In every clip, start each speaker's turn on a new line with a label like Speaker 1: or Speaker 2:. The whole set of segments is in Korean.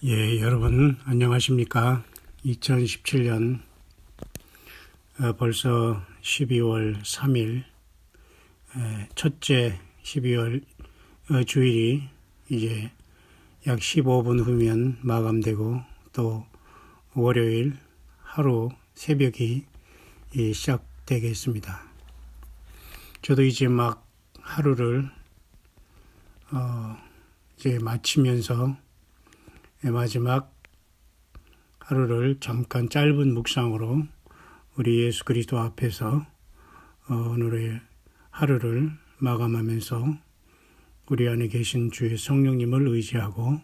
Speaker 1: 여러분 안녕하십니까? 2017년 벌써 12월 3일 첫째 12월 주일이 이제 약 15분 후면 마감되고 또 월요일 하루 새벽이 시작되겠습니다. 저도 이제 막 하루를 이제 마치면서 마지막 하루를 잠깐 짧은 묵상으로 우리 예수 그리스도 앞에서 오늘의 하루를 마감하면서 우리 안에 계신 주의 성령님을 의지하고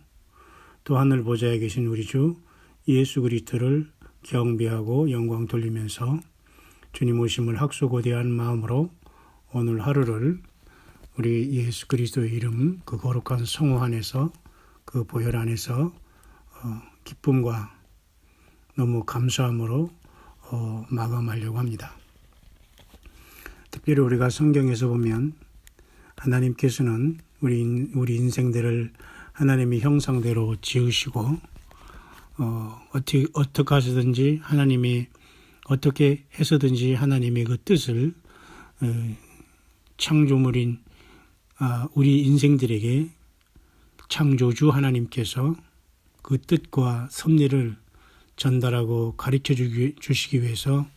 Speaker 1: 또 하늘 보좌에 계신 우리 주 예수 그리스도를 경배하고 영광 돌리면서 주님 오심을 학수고대한 마음으로 오늘 하루를 우리 예수 그리스도의 이름 그 거룩한 성호 안에서 그 보혈 안에서 기쁨과 너무 감사함으로 마감하려고 합니다. 특별히 우리가 성경에서 보면 하나님께서는 우리 인생들을 하나님의 형상대로 지으시고 어떻게 하시든지 하나님이 어떻게 해서든지 하나님의 그 뜻을 창조물인 우리 인생들에게 창조주 하나님께서 그 뜻과 섭리를 전달하고 가르쳐 주시기 위해서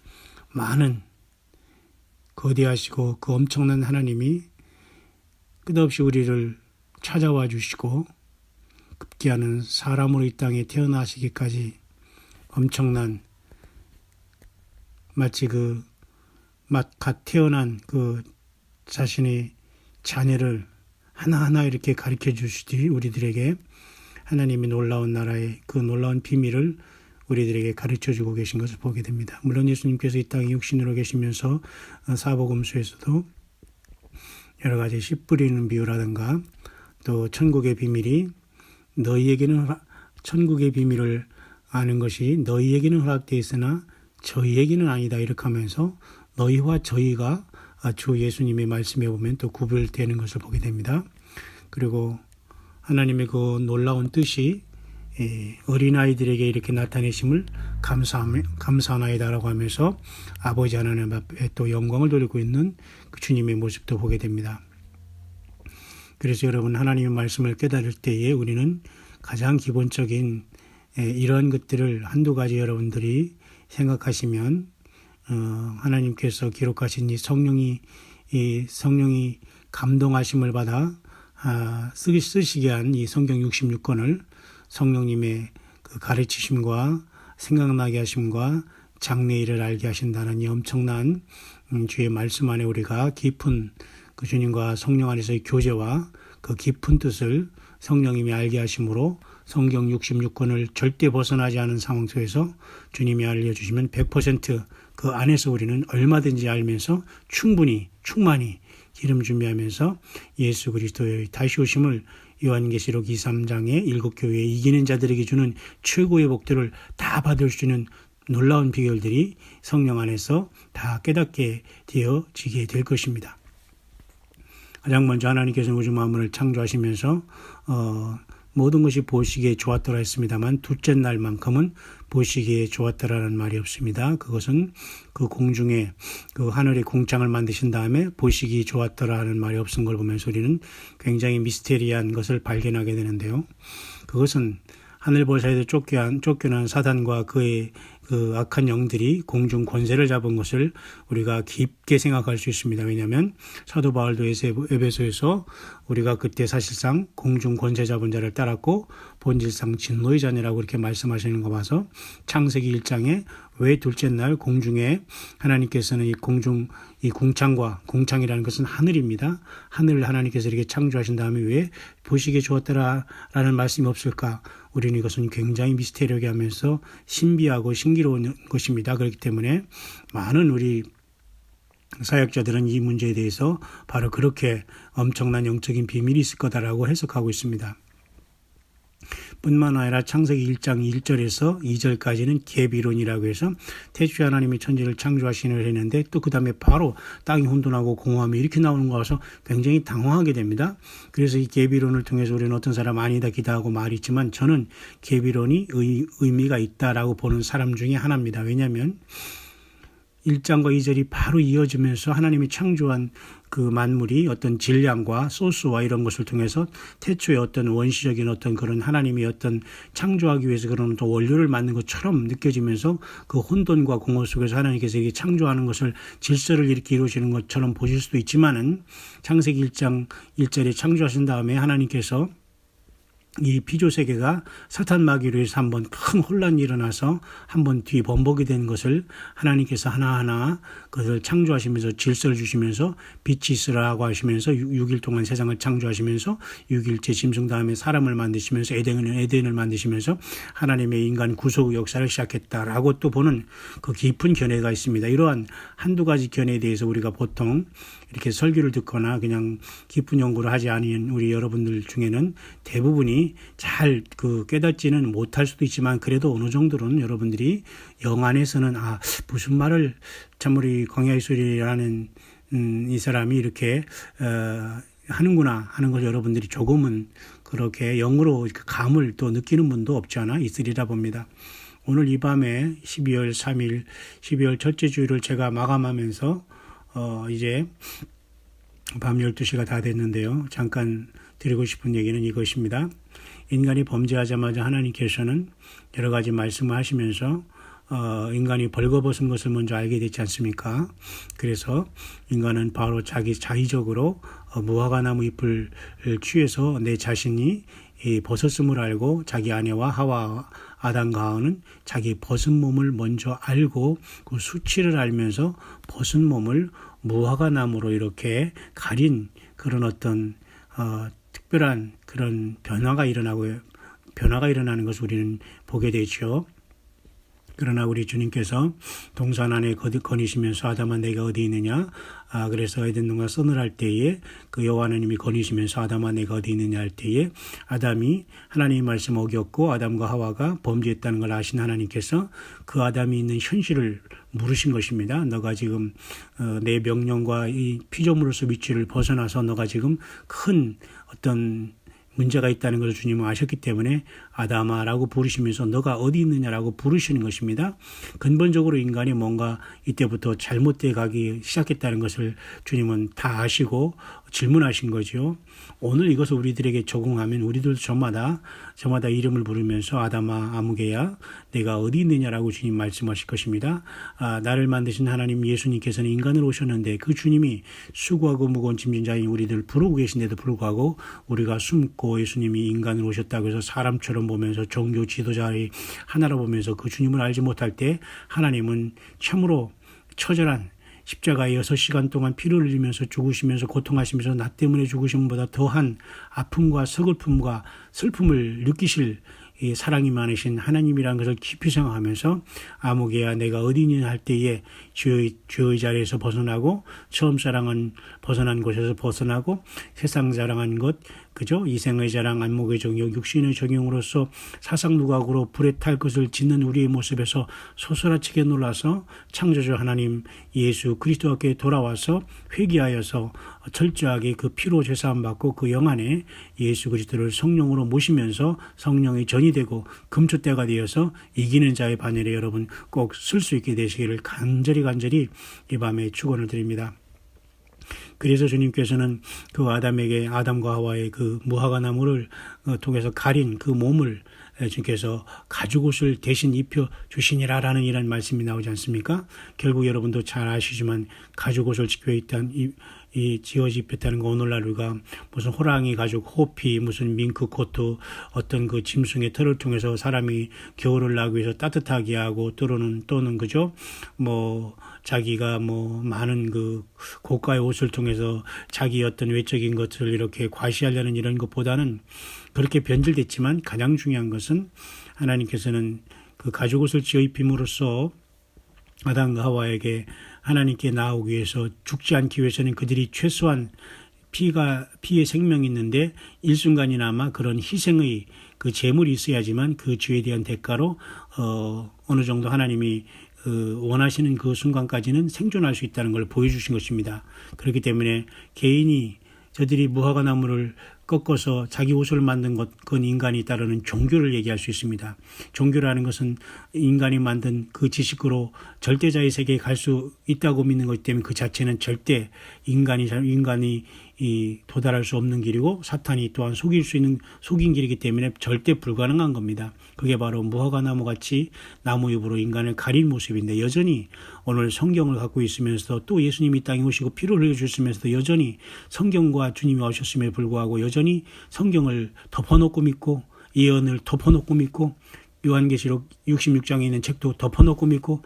Speaker 1: 많은 거대하시고 그 엄청난 하나님이 끝없이 우리를 찾아와 주시고 급기야는 사람으로 이 땅에 태어나시기까지 엄청난 마치 갓 태어난 그 자신의 자녀를 하나하나 이렇게 가르쳐 주시듯이 우리들에게 하나님의 놀라운 나라의 그 놀라운 비밀을 우리들에게 가르쳐 주고 계신 것을 보게 됩니다. 물론 예수님께서 이 땅에 육신으로 계시면서 사복음서에서도 여러 가지 씨 뿌리는 비유라든가 또 천국의 비밀이 천국의 비밀을 아는 것이 너희에게는 허락되어 있으나 저희에게는 아니다 이렇게 하면서 너희와 저희가 주 예수님의 말씀에 보면 또 구별되는 것을 보게 됩니다. 그리고 하나님의 그 놀라운 뜻이 어린아이들에게 이렇게 나타내심을 감사하나이다라고 하면서 아버지 하나님 앞에 또 영광을 돌리고 있는 그 주님의 모습도 보게 됩니다. 그래서 여러분 하나님의 말씀을 깨달을 때에 우리는 가장 기본적인 이러한 것들을 한두 가지 여러분들이 생각하시면 하나님께서 기록하신 이 성령이 감동하심을 받아 쓰시게 한 이 성경 66권을 성령님의 그 가르치심과 생각나게 하심과 장래일을 알게 하신다는 이 엄청난 주의 말씀 안에 우리가 깊은 그 주님과 성령 안에서의 교제와 그 깊은 뜻을 성령님이 알게 하심으로 성경 66권을 절대 벗어나지 않은 상황 속에서 주님이 알려주시면 100% 그 안에서 우리는 얼마든지 알면서 충만히 기름 준비하면서 예수 그리스도의 다시 오심을 요한계시록 2, 3장의 7교회에 이기는 자들에게 주는 최고의 복들을 다 받을 수 있는 놀라운 비결들이 성령 안에서 다 깨닫게 되어지게 될 것입니다. 가장 먼저 하나님께서 우주 만물을 창조하시면서 모든 것이 보시기에 좋았더라 했습니다만 둘째 날만큼은 보시기에 좋았더라는 말이 없습니다. 그것은 그 공중에 그 하늘의 공창을 만드신 다음에 보시기 좋았더라 하는 말이 없은 걸 보면서 우리는 굉장히 미스테리한 것을 발견하게 되는데요. 그것은 하늘보좌에서 쫓겨난 사단과 그의 그 악한 영들이 공중 권세를 잡은 것을 우리가 깊게 생각할 수 있습니다. 왜냐하면 사도 바울도 에베소에서 우리가 그때 사실상 공중 권세 잡은 자를 따랐고 본질상 진노의 자녀라고 이렇게 말씀하시는 거 봐서 창세기 1장에 왜 둘째 날 공중에 하나님께서는 이 공창이라는 것은 하늘입니다. 하늘을 하나님께서 이렇게 창조하신 다음에 왜 보시기에 좋았더라라는 말씀이 없을까? 우리는 이것은 굉장히 미스테리하게 하면서 신비하고 신기로운 것입니다. 그렇기 때문에 많은 우리 사역자들은 이 문제에 대해서 바로 그렇게 엄청난 영적인 비밀이 있을 거다라고 해석하고 있습니다. 뿐만 아니라 창세기 1장 1절에서 2절까지는 계비론이라고 해서 태초에 하나님이 천지를 창조하시는 했는데 또 그 다음에 바로 땅이 혼돈하고 공허함이 이렇게 나오는 거 와서 굉장히 당황하게 됩니다. 그래서 이 계비론을 통해서 우리는 어떤 사람 아니다 기다하고 말이 있지만 저는 계비론이 의미가 있다라고 보는 사람 중에 하나입니다. 왜냐하면 1장과 2절이 바로 이어지면서 하나님이 창조한 그 만물이 어떤 질량과 소스와 이런 것을 통해서 태초에 어떤 원시적인 어떤 그런 하나님이 어떤 창조하기 위해서 그런 또 원료를 만든 것처럼 느껴지면서 그 혼돈과 공허 속에서 하나님께서 이게 창조하는 것을 질서를 이렇게 이루어지는 것처럼 보실 수도 있지만은 창세기 1장 1절에 창조하신 다음에 하나님께서 이 피조 세계가 사탄 마귀로 해서 한번 큰 혼란이 일어나서 한번 뒤범벅이 된 것을 하나님께서 하나하나 그것을 창조하시면서 질서를 주시면서 빛이 있으라고 하시면서 6일 동안 세상을 창조하시면서 6일째 짐승 다음에 사람을 만드시면서 에덴을 만드시면서 하나님의 인간 구속 역사를 시작했다라고 또 보는 그 깊은 견해가 있습니다. 이러한 한두 가지 견해에 대해서 우리가 보통 이렇게 설교를 듣거나 그냥 깊은 연구를 하지 않은 우리 여러분들 중에는 대부분이 잘 그 깨닫지는 못할 수도 있지만 그래도 어느 정도는 여러분들이 영 안에서는 무슨 말을 참 우리 광야의 소리라는 이 사람이 이렇게 하는구나 하는 걸 여러분들이 조금은 그렇게 영으로 감을 또 느끼는 분도 없지 않아 있으리라 봅니다. 오늘 이 밤에 12월 3일 12월 첫째 주일을 제가 마감하면서 이제 밤 12시가 다 됐는데요. 잠깐 드리고 싶은 얘기는 이것입니다. 인간이 범죄하자마자 하나님께서는 여러 가지 말씀을 하시면서 인간이 벌거벗은 것을 먼저 알게 되지 않습니까? 그래서 인간은 바로 자기 자의적으로 무화과나무 잎을 취해서 내 자신이 벗었음을 알고 자기 아내와 아담과 하와는 자기 벗은 몸을 먼저 알고 그 수치를 알면서 벗은 몸을 무화과나무로 이렇게 가린 그런 어떤 특별한 그런 변화가 일어나는 것을 우리는 보게 되죠. 그러나 우리 주님께서 동산 안에 거니시면서 아담아 내가 어디 있느냐? 그래서 에덴 동산 서늘할 때에 그 여호와 하나님이 거니시면서 아담아 내가 어디 있느냐 할 때에 아담이 하나님의 말씀 어겼고 아담과 하와가 범죄했다는 걸 아신 하나님께서 그 아담이 있는 현실을 물으신 것입니다. 너가 지금 내 명령과 이 피조물로서 위치를 벗어나서 너가 지금 큰 어떤 문제가 있다는 것을 주님은 아셨기 때문에 아담아라고 부르시면서 너가 어디 있느냐라고 부르시는 것입니다. 근본적으로 인간이 뭔가 이때부터 잘못돼 가기 시작했다는 것을 주님은 다 아시고 질문하신 거죠. 오늘 이것을 우리들에게 적용하면 우리들도 저마다 이름을 부르면서 아담아 아무개야 내가 어디 있느냐라고 주님 말씀하실 것입니다. 나를 만드신 하나님 예수님께서는 인간으로 오셨는데 그 주님이 수고하고 무거운 짐진 자인 우리들 부르고 계신데도 불구하고 우리가 숨고 예수님이 인간으로 오셨다고 해서 사람처럼 보면서 종교 지도자의 하나로 보면서 그 주님을 알지 못할 때 하나님은 참으로 처절한 십자가에 6시간 동안 피를 흘리면서 죽으시면서 고통하시면서 나 때문에 죽으심보다 더한 아픔과 서글픔과 슬픔을 느끼실 이 사랑이 많으신 하나님이라는 것을 깊이 생각하면서 아무개야 내가 어디 있느냐 할 때에 죄의 자리에서 벗어나고 처음 사랑은 벗어난 곳에서 벗어나고 세상 자랑한 것 그죠? 이생의 자랑, 안목의 정욕, 육신의 정욕으로서 사상누각으로 불에 탈 것을 짓는 우리의 모습에서 소스라치게 놀라서 창조주 하나님 예수 그리스도께 돌아와서 회개하여서 철저하게 그 피로 제사함 받고 그 영 안에 예수 그리스도를 성령으로 모시면서 성령의 전이 되고 금초대가 되어서 이기는 자의 반열에 여러분 꼭 쓸 수 있게 되시기를 간절히 이 밤에 축원을 드립니다. 그래서 주님께서는 그 아담과 하와의 그 무화과 나무를 통해서 가린 그 몸을 주님께서 가죽옷을 대신 입혀 주시니라라는 이런 말씀이 나오지 않습니까? 결국 여러분도 잘 아시지만 가죽옷을 지어지 입혔다는 거 오늘날 우리가 무슨 호랑이 가죽, 호피, 무슨 밍크 코트, 어떤 그 짐승의 털을 통해서 사람이 겨울을 나기 위해서 따뜻하게 하고 또는 그죠? 자기가 많은 그 고가의 옷을 통해서 자기 어떤 외적인 것을 이렇게 과시하려는 이런 것보다는 그렇게 변질됐지만 가장 중요한 것은 하나님께서는 그 가죽옷을 지어 입힘으로써 아담과 하와에게 하나님께 나오기 위해서 죽지 않기 위해서는 그들이 최소한 피의 생명이 있는데 일순간이나마 그런 희생의 그 재물이 있어야지만 그 죄에 대한 대가로 어느 정도 하나님이 원하시는 그 순간까지는 생존할 수 있다는 걸 보여주신 것입니다. 그렇기 때문에 개인이 저들이 무화과 나무를 꺾어서 자기 옷을 만든 것, 그건 인간이 따르는 종교를 얘기할 수 있습니다. 종교라는 것은 인간이 만든 그 지식으로 절대자의 세계에 갈 수 있다고 믿는 것이기 때문에 그 자체는 절대 인간이 도달할 수 없는 길이고 사탄이 또한 속인 길이기 때문에 절대 불가능한 겁니다. 그게 바로 무화과 나무 같이 나무 잎으로 인간을 가린 모습인데 여전히 오늘 성경을 갖고 있으면서도 또 예수님이 이 땅에 오시고 피를 흘려주셨으면서도 여전히 성경과 주님이 오셨음에 불구하고 여전히 성경을 덮어놓고 믿고 예언을 덮어놓고 믿고 요한계시록 66장에 있는 책도 덮어놓고 믿고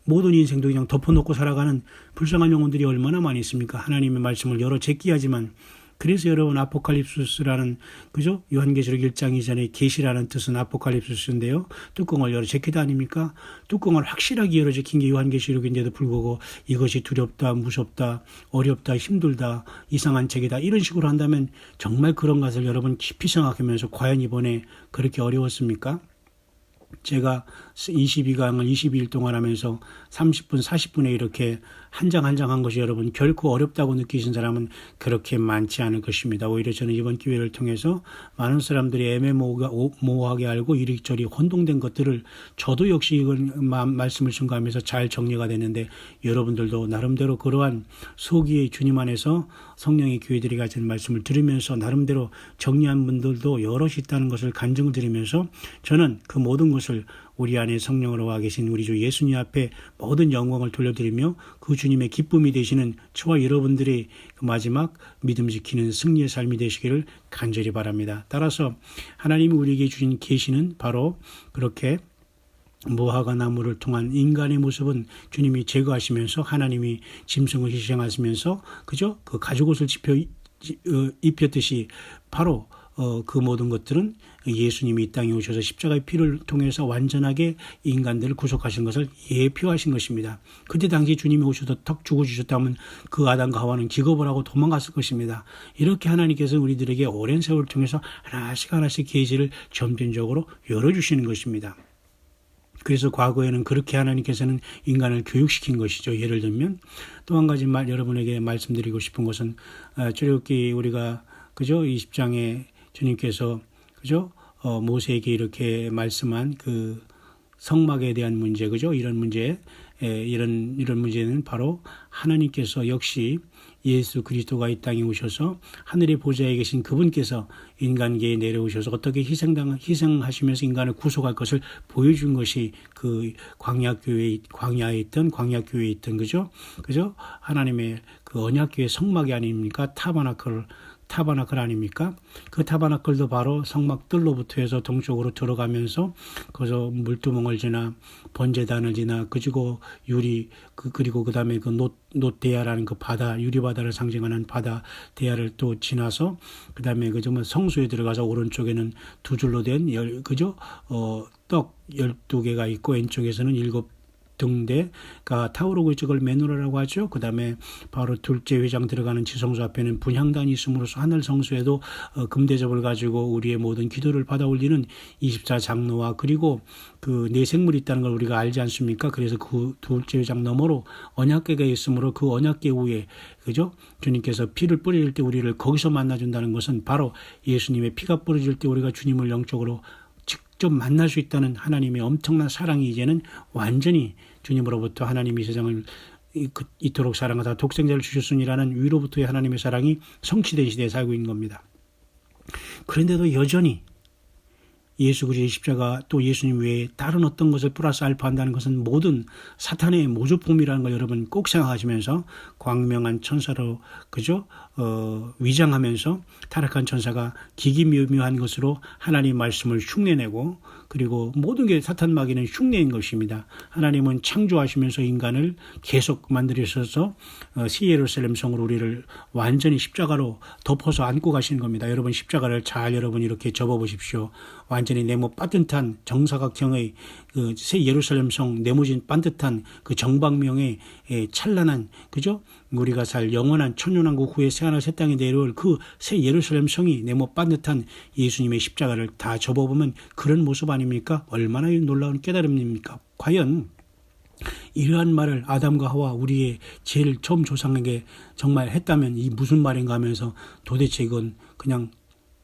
Speaker 1: 모든 인생도 그냥 덮어놓고 살아가는 불쌍한 영혼들이 얼마나 많이 있습니까? 하나님의 말씀을 여러 제끼하지만 그래서 여러분 아포칼립스라는 그죠? 요한계시록 1장 이전에 계시라는 뜻은 아포칼립스인데요. 뚜껑을 열어 제끼다 아닙니까? 뚜껑을 확실하게 열어 제낀 게 요한계시록인데도 불구하고 이것이 두렵다, 무섭다, 어렵다, 힘들다, 이상한 책이다 이런 식으로 한다면 정말 그런 것을 여러분 깊이 생각하면서 과연 이번에 그렇게 어려웠습니까? 제가 22강을 22일 동안 하면서 30분, 40분에 이렇게 한 장 한 장 한 것이 여러분 결코 어렵다고 느끼신 사람은 그렇게 많지 않을 것입니다. 오히려 저는 이번 기회를 통해서 많은 사람들이 애매모호하게 알고 이리저리 혼동된 것들을 저도 역시 이건 말씀을 증거하면서 잘 정리가 됐는데 여러분들도 나름대로 그러한 소기의 주님 안에서 성령의 교회들이 가진 말씀을 들으면서 나름대로 정리한 분들도 여럿이 있다는 것을 간증을 드리면서 저는 그 모든 것을 우리 안에 성령으로 와 계신 우리 주 예수님 앞에 모든 영광을 돌려드리며 그 주님의 기쁨이 되시는 저와 여러분들의 그 마지막 믿음 지키는 승리의 삶이 되시기를 간절히 바랍니다. 따라서 하나님이 우리에게 주신 계시는 바로 그렇게 무화과 나무를 통한 인간의 모습은 주님이 제거하시면서 하나님이 짐승을 희생하시면서 그죠? 그 가죽옷을 입혔듯이 바로 그 모든 것들은 예수님이 이 땅에 오셔서 십자가의 피를 통해서 완전하게 인간들을 구속하신 것을 예표하신 것입니다. 그때 당시 주님이 오셔서 턱 죽어주셨다면 그 아담과 하와는 기겁을 하고 도망갔을 것입니다. 이렇게 하나님께서 우리들에게 오랜 세월을 통해서 하나씩 계시를 점진적으로 열어주시는 것입니다. 그래서 과거에는 그렇게 하나님께서는 인간을 교육시킨 것이죠. 예를 들면 또 한 가지 여러분에게 말씀드리고 싶은 것은 출애굽기 우리가 그죠 20장에 주님께서 그죠 모세에게 이렇게 말씀한 그 성막에 대한 문제 그죠 이런 문제는 바로 하나님께서 역시 예수 그리스도가 이 땅에 오셔서 하늘의 보좌에 계신 그분께서 인간계에 내려오셔서 어떻게 희생하시면서 인간을 구속할 것을 보여준 것이 그 광야에 있던 그죠 하나님의 그 언약궤의 성막이 아닙니까? 타버나클 아닙니까? 그 타버나클도 바로 성막들로부터 해서 동쪽으로 들어가면서 거기서 물두멍을 지나 번제단을 지나 그리고 그리고 그다음에 그 놋대야라는 그 바다 유리바다를 상징하는 바다 대야를 또 지나서 그다음에 그 정말 성소에 들어가서 오른쪽에는 두 줄로 된 떡 12개가 있고 왼쪽에서는 7 등대가 타오르고 이쪽을 메노라라고 하죠. 그 다음에 바로 둘째 회장 들어가는 지성소 앞에는 분향단이 있음으로써 하늘 성소에도 금대접을 가지고 우리의 모든 기도를 받아 올리는 24장로와 그리고 그 내생물이 있다는 걸 우리가 알지 않습니까? 그래서 그 둘째 회장 너머로 언약궤가 있으므로 그 언약궤 위에 그죠? 주님께서 피를 뿌릴 때 우리를 거기서 만나준다는 것은 바로 예수님의 피가 뿌려질 때 우리가 주님을 영적으로 직접 만날 수 있다는 하나님의 엄청난 사랑이 이제는 완전히 주님으로부터 하나님이 세상을 이토록 사랑하다 독생자를 주셨으니라는 위로부터의 하나님의 사랑이 성취된 시대에 살고 있는 겁니다. 그런데도 여전히 예수 그리스도의 십자가 또 예수님 외에 다른 어떤 것을 플러스 알파 한다는 것은 모든 사탄의 모조품이라는 걸 여러분 꼭 생각하시면서 광명한 천사로 그죠? 위장하면서 타락한 천사가 기기묘묘한 것으로 하나님 말씀을 흉내내고 그리고 모든 게 사탄 마귀는 흉내인 것입니다. 하나님은 창조하시면서 인간을 계속 만들으셔서 시예루살렘 성으로 우리를 완전히 십자가로 덮어서 안고 가시는 겁니다. 여러분 십자가를 잘 여러분 이렇게 접어보십시오. 완전히 네모 빠듯한 정사각형의 그 새 예루살렘 성 네모진 반듯한 그 정방명의 찬란한 그죠? 우리가 살 영원한 천년왕국 후에 새하늘 새 땅에 내려올 그 새 예루살렘 성이 네모 반듯한 예수님의 십자가를 다 접어보면 그런 모습 아닙니까? 얼마나 놀라운 깨달음입니까? 과연 이러한 말을 아담과 하와 우리의 제일 처음 조상에게 정말 했다면 이 무슨 말인가 하면서 도대체 이건 그냥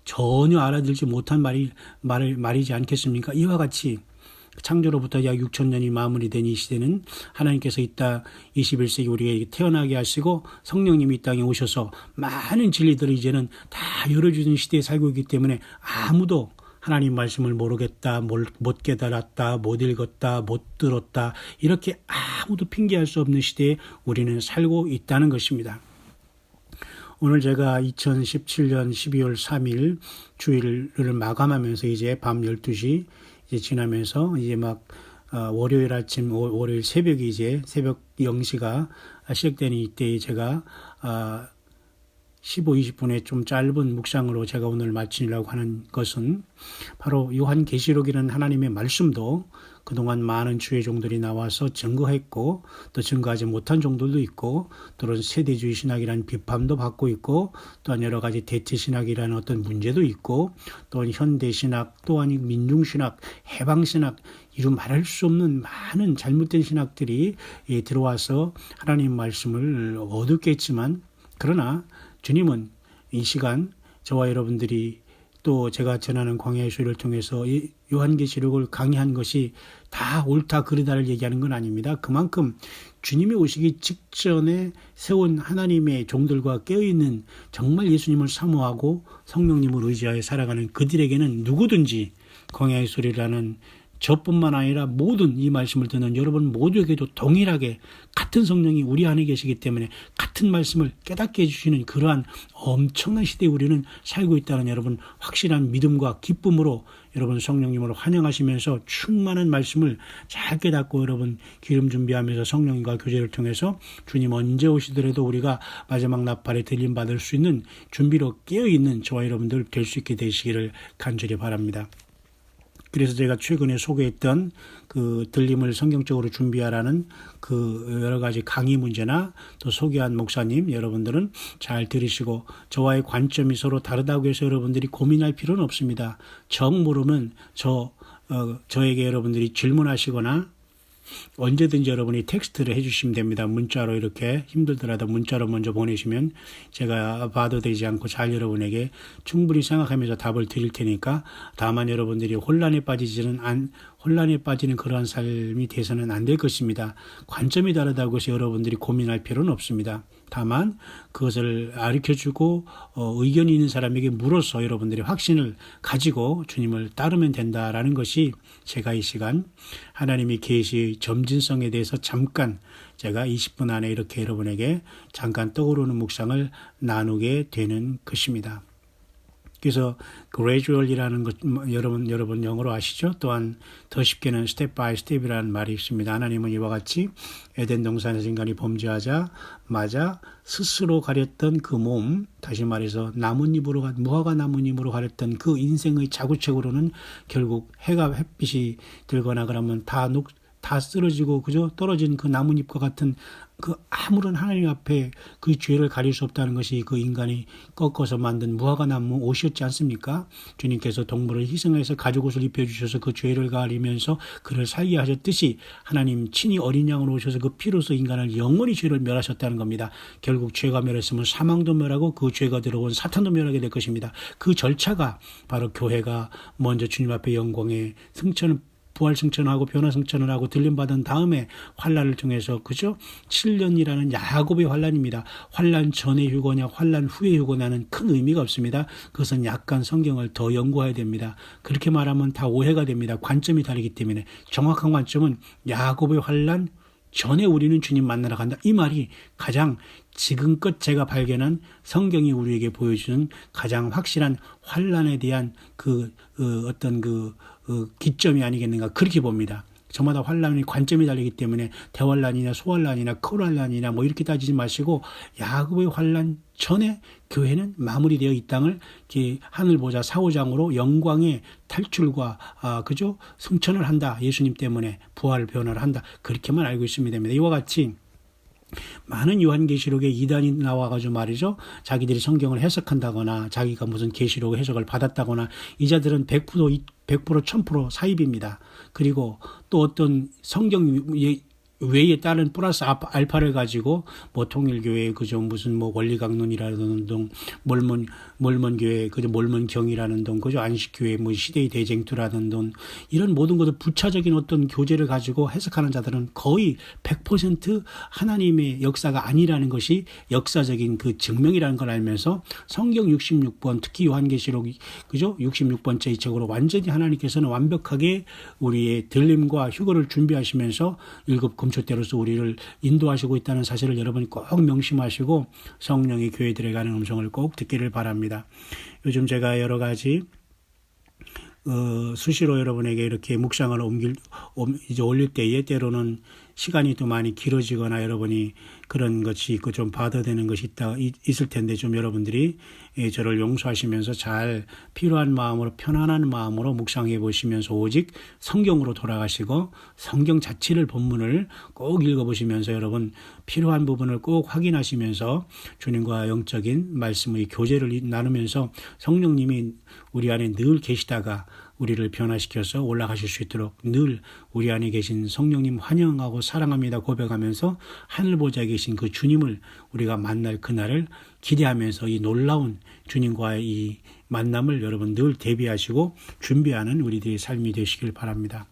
Speaker 1: 전혀 알아들지 못한 말이지 않겠습니까? 이와 같이 창조로부터 약 6,000년이 마무리된 이 시대는 하나님께서 이따 21세기 우리에게 태어나게 하시고 성령님이 이 땅에 오셔서 많은 진리들을 이제는 다 열어주는 시대에 살고 있기 때문에 아무도 하나님 말씀을 모르겠다, 못 깨달았다, 못 읽었다, 못 들었다 이렇게 아무도 핑계할 수 없는 시대에 우리는 살고 있다는 것입니다. 오늘 제가 2017년 12월 3일 주일을 마감하면서 이제 밤 12시 이제 지나면서 이제 막 월요일 아침, 월요일 새벽이 이제 새벽 0시가 시작되는 이때에 제가 15, 20분의 좀 짧은 묵상으로 제가 오늘 마치려고 하는 것은 바로 요한계시록이라는 하나님의 말씀도 그동안 많은 주의 종들이 나와서 증거했고 또 증거하지 못한 종들도 있고 또는 세대주의 신학이라는 비판도 받고 있고 또한 여러 가지 대체신학이라는 어떤 문제도 있고 또한 현대신학 또한 민중신학 해방신학 이루 말할 수 없는 많은 잘못된 신학들이 들어와서 하나님 말씀을 어둡겠지만 그러나 주님은 이 시간 저와 여러분들이 또 제가 전하는 광야의 소리를 통해서 이 요한계시록을 강의한 것이 다 옳다 그르다를 얘기하는 건 아닙니다. 그만큼 주님이 오시기 직전에 세운 하나님의 종들과 깨어있는 정말 예수님을 사모하고 성령님을 의지하여 살아가는 그들에게는 누구든지 광야의 소리라는 저뿐만 아니라 모든 이 말씀을 듣는 여러분 모두에게도 동일하게 같은 성령이 우리 안에 계시기 때문에 같은 말씀을 깨닫게 해주시는 그러한 엄청난 시대에 우리는 살고 있다는 여러분 확실한 믿음과 기쁨으로 여러분 성령님을 환영하시면서 충만한 말씀을 잘 깨닫고 여러분 기름 준비하면서 성령님과 교제를 통해서 주님 언제 오시더라도 우리가 마지막 나팔에 들림받을 수 있는 준비로 깨어있는 저와 여러분들 될 수 있게 되시기를 간절히 바랍니다. 그래서 제가 최근에 소개했던 그 들림을 성경적으로 준비하라는 그 여러 가지 강의 문제나 또 소개한 목사님 여러분들은 잘 들으시고 저와의 관점이 서로 다르다고 해서 여러분들이 고민할 필요는 없습니다. 정 모르면 저에게 여러분들이 질문하시거나 언제든지 여러분이 텍스트를 해주시면 됩니다. 문자로 이렇게 힘들더라도 문자로 먼저 보내시면 제가 봐도 되지 않고 잘 여러분에게 충분히 생각하면서 답을 드릴 테니까 다만 여러분들이 혼란에 빠지는 그러한 삶이 돼서는 안 될 것입니다. 관점이 다르다고 해서 여러분들이 고민할 필요는 없습니다. 다만 그것을 가르쳐주고 의견이 있는 사람에게 물어서 여러분들이 확신을 가지고 주님을 따르면 된다라는 것이 제가 이 시간 하나님의 계시의 점진성에 대해서 잠깐 제가 20분 안에 이렇게 여러분에게 잠깐 떠오르는 묵상을 나누게 되는 것입니다. 그래서 gradual이라는 것 여러분 영어로 아시죠? 또한 더 쉽게는 step by step이라는 말이 있습니다. 하나님은 이와 같이 에덴 동산에서 인간이 범죄하자마자 스스로 가렸던 그 몸, 다시 말해서 무화과 나뭇잎으로 가렸던 그 인생의 자구책으로는 결국 햇빛이 들거나 그러면 다 쓰러지고 그저 떨어진 그 나뭇잎과 같은 그 아무런 하나님 앞에 그 죄를 가릴 수 없다는 것이 그 인간이 꺾어서 만든 무화과 나무 옷이었지 않습니까? 주님께서 동물을 희생해서 가죽옷을 입혀주셔서 그 죄를 가리면서 그를 살게 하셨듯이 하나님 친히 어린 양으로 오셔서 그 피로서 인간을 영원히 죄를 멸하셨다는 겁니다. 결국 죄가 멸했으면 사망도 멸하고 그 죄가 들어온 사탄도 멸하게 될 것입니다. 그 절차가 바로 교회가 먼저 주님 앞에 영광의 부활 승천하고 변화 승천을 하고 들림받은 다음에 환난을 통해서 그죠? 7년이라는 야곱의 환난입니다. 환난 전의 휴거냐 환난 후의 휴거냐는 큰 의미가 없습니다. 그것은 약간 성경을 더 연구해야 됩니다. 그렇게 말하면 다 오해가 됩니다. 관점이 다르기 때문에 정확한 관점은 야곱의 환난 전에 우리는 주님 만나러 간다. 이 말이 가장 지금껏 제가 발견한 성경이 우리에게 보여주는 가장 확실한 환난에 대한 어떤 기점이 아니겠는가 그렇게 봅니다. 저마다 환란이 관점이 다르기 때문에 대환란이냐 소환란이냐 큰환란이냐 뭐 이렇게 따지지 마시고 야곱의 환란 전에 교회는 마무리되어 이 땅을 하늘 보좌 사후장으로 영광의 탈출과 그죠 승천을 한다. 예수님 때문에 부활 변화를 한다. 그렇게만 알고 있으면 됩니다. 이와 같이 많은 요한계시록에 이단이 나와가지고 말이죠. 자기들이 성경을 해석한다거나 자기가 무슨 계시록 해석을 받았다거나 이 자들은 100% 1000% 사입입니다. 그리고 또 어떤 성경 외에 다른 플러스 알파를 가지고 뭐 통일교회 그저 무슨 뭐 원리강론이라는 동 몰몬교회 그저 몰몬경이라는 동 그저 안식교회 뭐 시대의 대쟁투라는 동 이런 모든 것을 부차적인 어떤 교제를 가지고 해석하는 자들은 거의 100% 하나님의 역사가 아니라는 것이 역사적인 그 증명이라는 걸 알면서 성경 66번 특히 요한계시록 그죠 66번째 책으로 완전히 하나님께서는 완벽하게 우리의 들림과 휴거를 준비하시면서 일곱 금초대로서 우리를 인도하시고 있다는 사실을 여러분이 꼭 명심하시고 성령의 교회들에 가는 음성을 꼭 듣기를 바랍니다. 요즘 제가 여러 가지 수시로 여러분에게 이렇게 묵상을 이제 올릴 때에 때로는 시간이 또 많이 길어지거나 여러분이 그런 것이 있고 좀 받아들이는 것이 있을 텐데 좀 여러분들이 저를 용서하시면서 잘 필요한 마음으로 편안한 마음으로 묵상해 보시면서 오직 성경으로 돌아가시고 성경 자체를 본문을 꼭 읽어보시면서 여러분 필요한 부분을 꼭 확인하시면서 주님과 영적인 말씀의 교제를 나누면서 성령님이 우리 안에 늘 계시다가 우리를 변화시켜서 올라가실 수 있도록 늘 우리 안에 계신 성령님 환영하고 사랑합니다 고백하면서 하늘 보좌에 계신 그 주님을 우리가 만날 그날을 기대하면서 이 놀라운 주님과의 이 만남을 여러분 늘 대비하시고 준비하는 우리들의 삶이 되시길 바랍니다.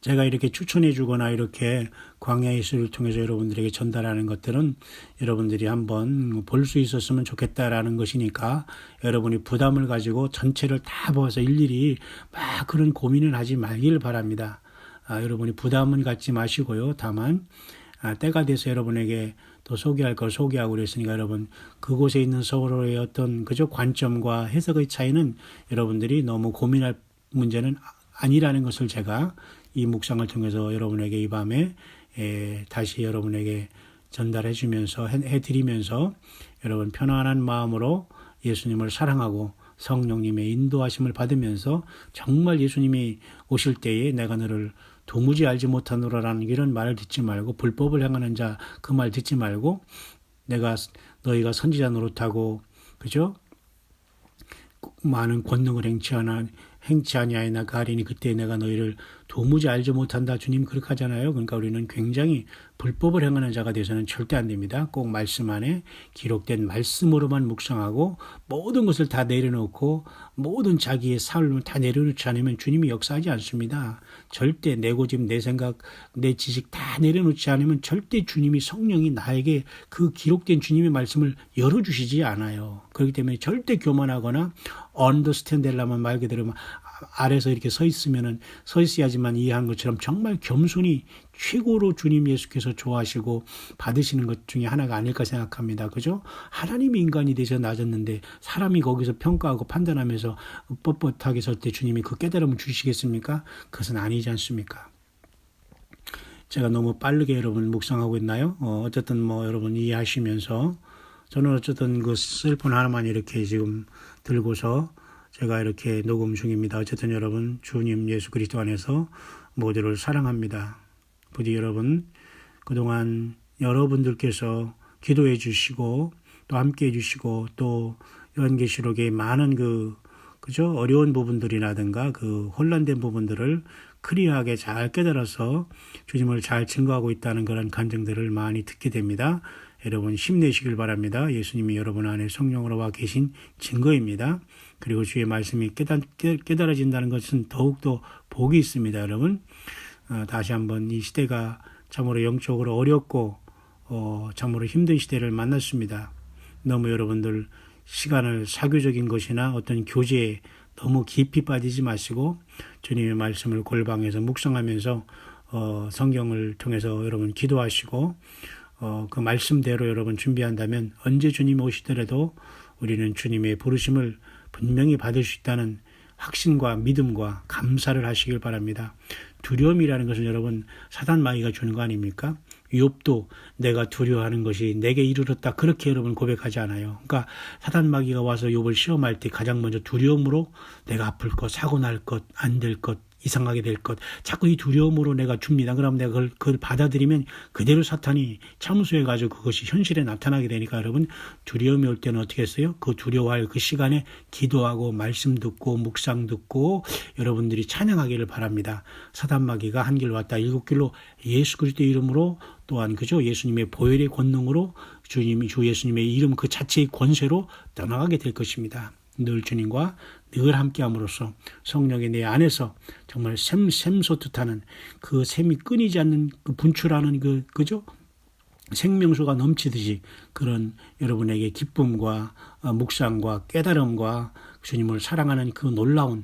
Speaker 1: 제가 이렇게 추천해 주거나 이렇게 광야의 수를 통해서 여러분들에게 전달하는 것들은 여러분들이 한번 볼 수 있었으면 좋겠다라는 것이니까 여러분이 부담을 가지고 전체를 다 보아서 일일이 막 그런 고민을 하지 말길 바랍니다. 여러분이 부담은 갖지 마시고요. 다만 때가 돼서 여러분에게 또 소개할 걸 소개하고 그랬으니까 여러분 그곳에 있는 서로의 어떤 그저 관점과 해석의 차이는 여러분들이 너무 고민할 문제는 아니라는 것을 제가 이 묵상을 통해서 여러분에게 이 밤에 다시 여러분에게 전달해 주면서 해드리면서 여러분 편안한 마음으로 예수님을 사랑하고 성령님의 인도하심을 받으면서 정말 예수님이 오실 때에 내가 너를 도무지 알지 못하노라라는 이런 말을 듣지 말고 불법을 행하는 자 그 말 듣지 말고 너희가 선지자 노릇하고 그죠? 많은 권능을 행치 아니하였나 가리니 그때 내가 너희를 도무지 알지 못한다. 주님 그렇게 하잖아요. 그러니까 우리는 굉장히 불법을 행하는 자가 돼서는 절대 안 됩니다. 꼭 말씀 안에 기록된 말씀으로만 묵상하고 모든 것을 다 내려놓고 모든 자기의 삶을 다 내려놓지 않으면 주님이 역사하지 않습니다. 절대 내 고집, 내 생각, 내 지식 다 내려놓지 않으면 절대 주님이 성령이 나에게 그 기록된 주님의 말씀을 열어주시지 않아요. 그렇기 때문에 절대 교만하거나 언더스탠드 하려면 말 그대로 아래서 이렇게 서 있어야지만 이해한 것처럼 정말 겸손히 최고로 주님 예수께서 좋아하시고 받으시는 것 중에 하나가 아닐까 생각합니다. 그죠? 하나님이 인간이 되셔 낮았는데 사람이 거기서 평가하고 판단하면서 뻣뻣하게 설 때 주님이 그 깨달음을 주시겠습니까? 그것은 아니지 않습니까? 제가 너무 빠르게 여러분 묵상하고 있나요? 어쨌든 뭐 여러분 이해하시면서 저는 어쨌든 그 셀폰 하나만 이렇게 지금 들고서 제가 이렇게 녹음 중입니다. 어쨌든 여러분 주님 예수 그리스도 안에서 모두를 사랑합니다. 부디 여러분 그동안 여러분들께서 기도해 주시고 또 함께 해 주시고 또 요한계시록의 많은 그죠? 어려운 부분들이라든가 그 혼란된 부분들을 클리어하게 잘 깨달아서 주님을 잘 증거하고 있다는 그런 간증들을 많이 듣게 됩니다. 여러분 힘내시길 바랍니다. 예수님이 여러분 안에 성령으로 와 계신 증거입니다. 그리고 주의 말씀이 깨달아진다는 것은 더욱더 복이 있습니다. 여러분 다시 한번 이 시대가 참으로 영적으로 어렵고 참으로 힘든 시대를 만났습니다. 너무 여러분들 시간을 사교적인 것이나 어떤 교제에 너무 깊이 빠지지 마시고 주님의 말씀을 골방에서 묵상하면서 성경을 통해서 여러분 기도하시고 그 말씀대로 여러분 준비한다면 언제 주님이 오시더라도 우리는 주님의 부르심을 분명히 받을 수 있다는 확신과 믿음과 감사를 하시길 바랍니다. 두려움이라는 것은 여러분 사단 마귀가 주는 거 아닙니까? 욥도 내가 두려워하는 것이 내게 이르렀다 그렇게 여러분 고백하지 않아요. 그러니까 사단 마귀가 와서 욥을 시험할 때 가장 먼저 두려움으로 내가 아플 것, 사고 날 것, 안 될 것, 이상하게 될 것, 자꾸 이 두려움으로 내가 줍니다. 그럼 내가 그걸 받아들이면 그대로 사탄이 참수해가지고 그것이 현실에 나타나게 되니까 여러분 두려움이 올 때는 어떻게 했어요? 그 두려워할 그 시간에 기도하고 말씀 듣고 묵상 듣고 여러분들이 찬양하기를 바랍니다. 사단 마귀가 한 길 왔다 일곱 길로 예수 그리스도의 이름으로 또한 그죠? 예수님의 보혈의 권능으로 주 예수님의 이름 그 자체의 권세로 떠나가게 될 것입니다. 늘 주님과 늘 함께함으로써 성령이 내 안에서 정말 샘솟듯하는 그 샘이 끊이지 않는 그 분출하는 그죠? 생명수가 넘치듯이 그런 여러분에게 기쁨과 묵상과 깨달음과 주님을 사랑하는 그 놀라운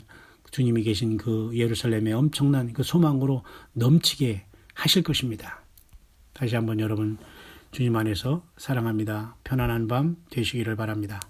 Speaker 1: 주님이 계신 그 예루살렘의 엄청난 그 소망으로 넘치게 하실 것입니다. 다시 한번 여러분 주님 안에서 사랑합니다. 편안한 밤 되시기를 바랍니다.